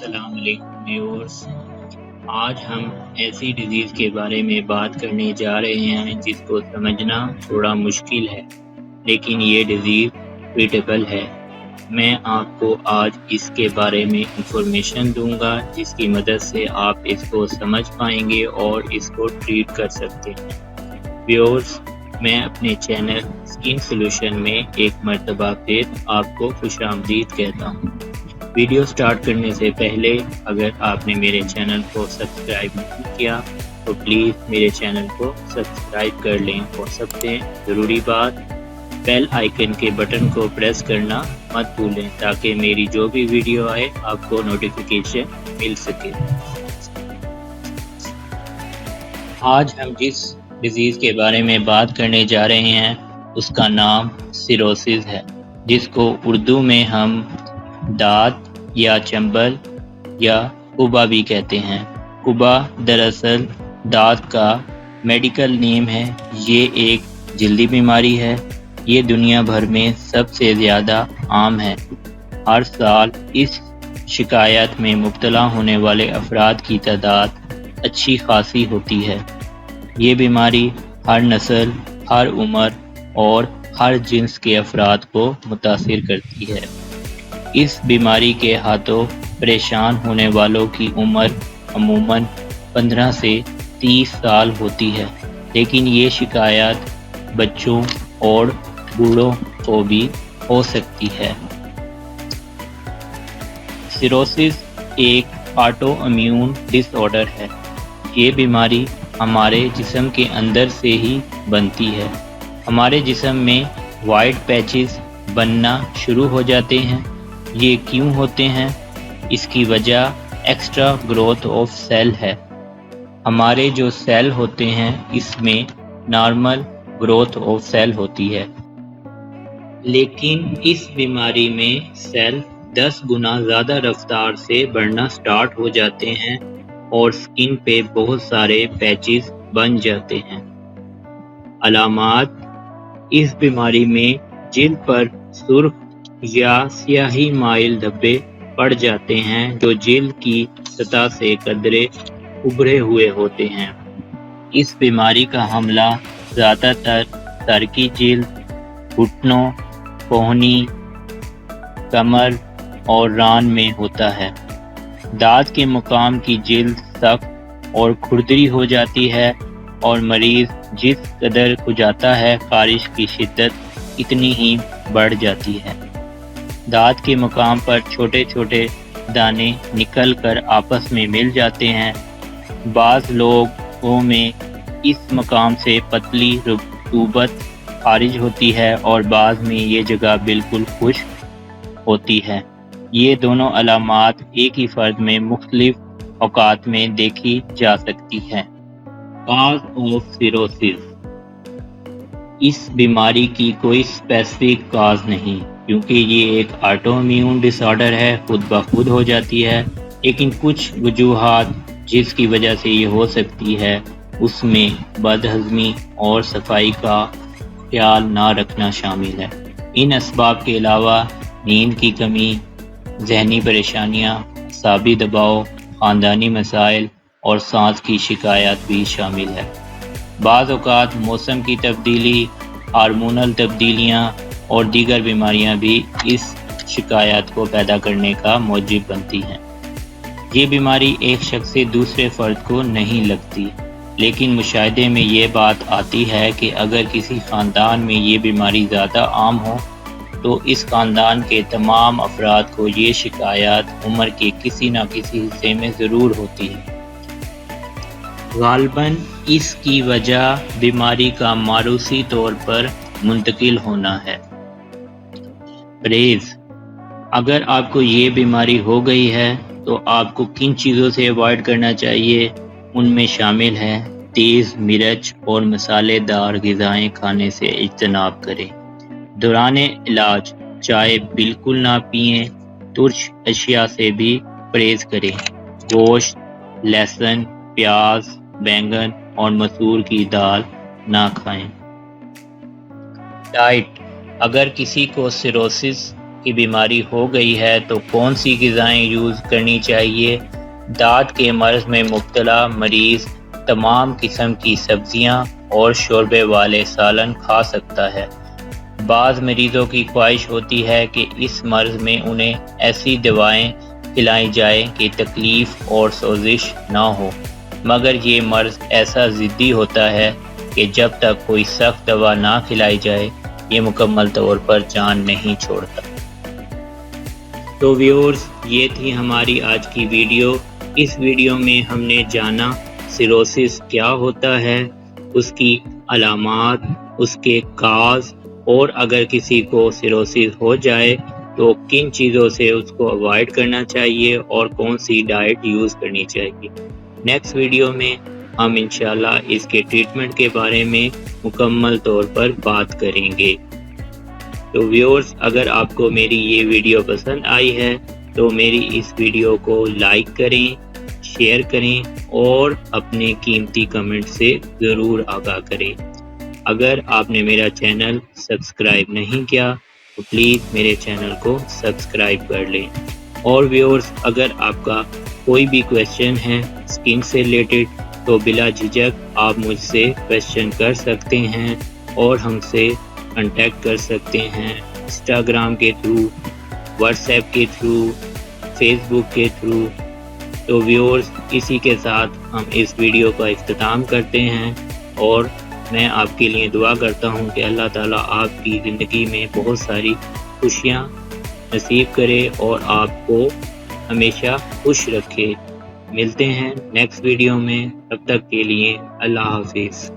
السلام علیکم ویورز۔ آج ہم ایسی ڈیزیز کے بارے میں بات کرنے جا رہے ہیں جس کو سمجھنا تھوڑا مشکل ہے، لیکن یہ ڈیزیز ٹریٹیبل ہے۔ میں آپ کو آج اس کے بارے میں انفارمیشن دوں گا جس کی مدد سے آپ اس کو سمجھ پائیں گے اور اس کو ٹریٹ کر سکتے ہیں۔ ویورز، میں اپنے چینل اسکن سولوشن میں ایک مرتبہ پھر آپ کو خوش آمدید کہتا ہوں۔ ویڈیو سٹارٹ کرنے سے پہلے اگر آپ نے میرے چینل کو سبسکرائب نہیں کیا تو پلیز میرے چینل کو سبسکرائب کر لیں، اور سب سے ضروری بات، بیل آئیکن کے بٹن کو پریس کرنا مت بھولیں تاکہ میری جو بھی ویڈیو آئے آپ کو نوٹیفیکیشن مل سکے۔ آج ہم جس ڈیزیز کے بارے میں بات کرنے جا رہے ہیں اس کا نام سیروسس ہے، جس کو اردو میں ہم دانت یا چنبل یا کبا بھی کہتے ہیں۔ کبا دراصل دانت کا میڈیکل نیم ہے۔ یہ ایک جلدی بیماری ہے۔ یہ دنیا بھر میں سب سے زیادہ عام ہے۔ ہر سال اس شکایت میں مبتلا ہونے والے افراد کی تعداد اچھی خاصی ہوتی ہے۔ یہ بیماری ہر نسل، ہر عمر اور ہر جنس کے افراد کو متاثر کرتی ہے۔ اس بیماری کے ہاتھوں پریشان ہونے والوں کی عمر عموماً 15 سے 30 سال ہوتی ہے، لیکن یہ شکایات بچوں اور بوڑھوں کو بھی ہو سکتی ہے۔ سیروسس ایک آٹو امیون ڈس آرڈر ہے۔ یہ بیماری ہمارے جسم کے اندر سے ہی بنتی ہے۔ ہمارے جسم میں وائٹ پیچز بننا شروع ہو جاتے ہیں۔ یہ کیوں ہوتے ہیں؟ اس کی وجہ ایکسٹرا گروتھ آف سیل ہے۔ ہمارے جو سیل ہوتے ہیں اس میں نارمل گروتھ آف سیل ہوتی ہے، لیکن اس بیماری میں سیل 10 گنا زیادہ رفتار سے بڑھنا سٹارٹ ہو جاتے ہیں اور سکن پہ بہت سارے پیچز بن جاتے ہیں۔ علامات: اس بیماری میں جلد پر سرخ یا سیاہی مائل دھبے پڑ جاتے ہیں جو جلد کی سطح سے قدرے ابھرے ہوئے ہوتے ہیں۔ اس بیماری کا حملہ زیادہ تر سر کی جلد، گھٹنوں، کہنی، کمر اور ران میں ہوتا ہے۔ دانت کے مقام کی جلد سخت اور کھردری ہو جاتی ہے اور مریض جس قدر کھجاتا ہے خارش کی شدت اتنی ہی بڑھ جاتی ہے۔ دانت کے مقام پر چھوٹے چھوٹے دانے نکل کر آپس میں مل جاتے ہیں۔ بعض لوگوں میں اس مقام سے پتلی رطوبت خارج ہوتی ہے اور بعض میں یہ جگہ بالکل خشک ہوتی ہے۔ یہ دونوں علامات ایک ہی فرد میں مختلف اوقات میں دیکھی جا سکتی ہیں۔ کاز آف سیروسس: اس بیماری کی کوئی اسپیسیفک کاز نہیں، کیونکہ یہ ایک آٹو امیون ڈس آرڈر ہے، خود بخود ہو جاتی ہے، لیکن کچھ وجوہات جس کی وجہ سے یہ ہو سکتی ہے اس میں بد ہضمی اور صفائی کا خیال نہ رکھنا شامل ہے۔ ان اسباب کے علاوہ نیند کی کمی، ذہنی پریشانیاں، اعصابی دباؤ، خاندانی مسائل اور سانس کی شکایات بھی شامل ہے۔ بعض اوقات موسم کی تبدیلی، ہارمونل تبدیلیاں اور دیگر بیماریاں بھی اس شکایات کو پیدا کرنے کا موجب بنتی ہیں۔ یہ بیماری ایک شخص سے دوسرے فرد کو نہیں لگتی، لیکن مشاہدے میں یہ بات آتی ہے کہ اگر کسی خاندان میں یہ بیماری زیادہ عام ہو تو اس خاندان کے تمام افراد کو یہ شکایات عمر کے کسی نہ کسی حصے میں ضرور ہوتی ہے۔ غالباً اس کی وجہ بیماری کا موروثی طور پر منتقل ہونا ہے۔ پرہیز: اگر آپ کو یہ بیماری ہو گئی ہے تو آپ کو کن چیزوں سے اوائڈ کرنا چاہیے؟ ان میں شامل ہیں: تیز مرچ اور مسالے دار غذائیں کھانے سے اجتناب کریں۔ دوران علاج چائے بالکل نہ پئیں۔ ترش اشیاء سے بھی پرہیز کریں۔ گوشت، لہسن، پیاز، بینگن اور مسور کی دال نہ کھائیں۔ ڈائٹ: اگر کسی کو سیروسس کی بیماری ہو گئی ہے تو کون سی غذائیں یوز کرنی چاہیے؟ دانت کے مرض میں مبتلا مریض تمام قسم کی سبزیاں اور شوربے والے سالن کھا سکتا ہے۔ بعض مریضوں کی خواہش ہوتی ہے کہ اس مرض میں انہیں ایسی دوائیں کھلائی جائیں کہ تکلیف اور سوزش نہ ہو، مگر یہ مرض ایسا ضدی ہوتا ہے کہ جب تک کوئی سخت دوا نہ کھلائی جائے یہ مکمل طور پر جان نہیں چھوڑتا۔ تو ویورز، یہ تھی ہماری آج کی ویڈیو۔ اس ویڈیو میں ہم نے جانا سیروسس کیا ہوتا ہے، اس کی علامات، اس کے کاز، اور اگر کسی کو سیروسس ہو جائے تو کن چیزوں سے اس کو اوائڈ کرنا چاہیے اور کون سی ڈائٹ یوز کرنی چاہیے۔ نیکسٹ ویڈیو میں ہم انشاءاللہ اس کے ٹریٹمنٹ کے بارے میں مکمل طور پر بات کریں گے۔ تو ویورز، اگر آپ کو میری یہ ویڈیو پسند آئی ہے تو میری اس ویڈیو کو لائک کریں، شیئر کریں اور اپنے قیمتی کمنٹ سے ضرور آگاہ کریں۔ اگر آپ نے میرا چینل سبسکرائب نہیں کیا تو پلیز میرے چینل کو سبسکرائب کر لیں۔ اور ویورز، اگر آپ کا کوئی بھی کویسچن ہے اسکن سے ریلیٹڈ تو بلا جھجک آپ مجھ سے کویسچن کر سکتے ہیں اور ہم سے کنٹیکٹ کر سکتے ہیں انسٹاگرام کے تھرو، واٹس ایپ کے تھرو، فیس بک کے تھرو۔ تو ویورز، اسی کے ساتھ ہم اس ویڈیو کا اختتام کرتے ہیں اور میں آپ کے لیے دعا کرتا ہوں کہ اللہ تعالیٰ آپ کی زندگی میں بہت ساری خوشیاں نصیب کرے اور آپ کو ہمیشہ خوش رکھے۔ ملتے ہیں نیکسٹ ویڈیو میں، تب تک کے لیے اللہ حافظ۔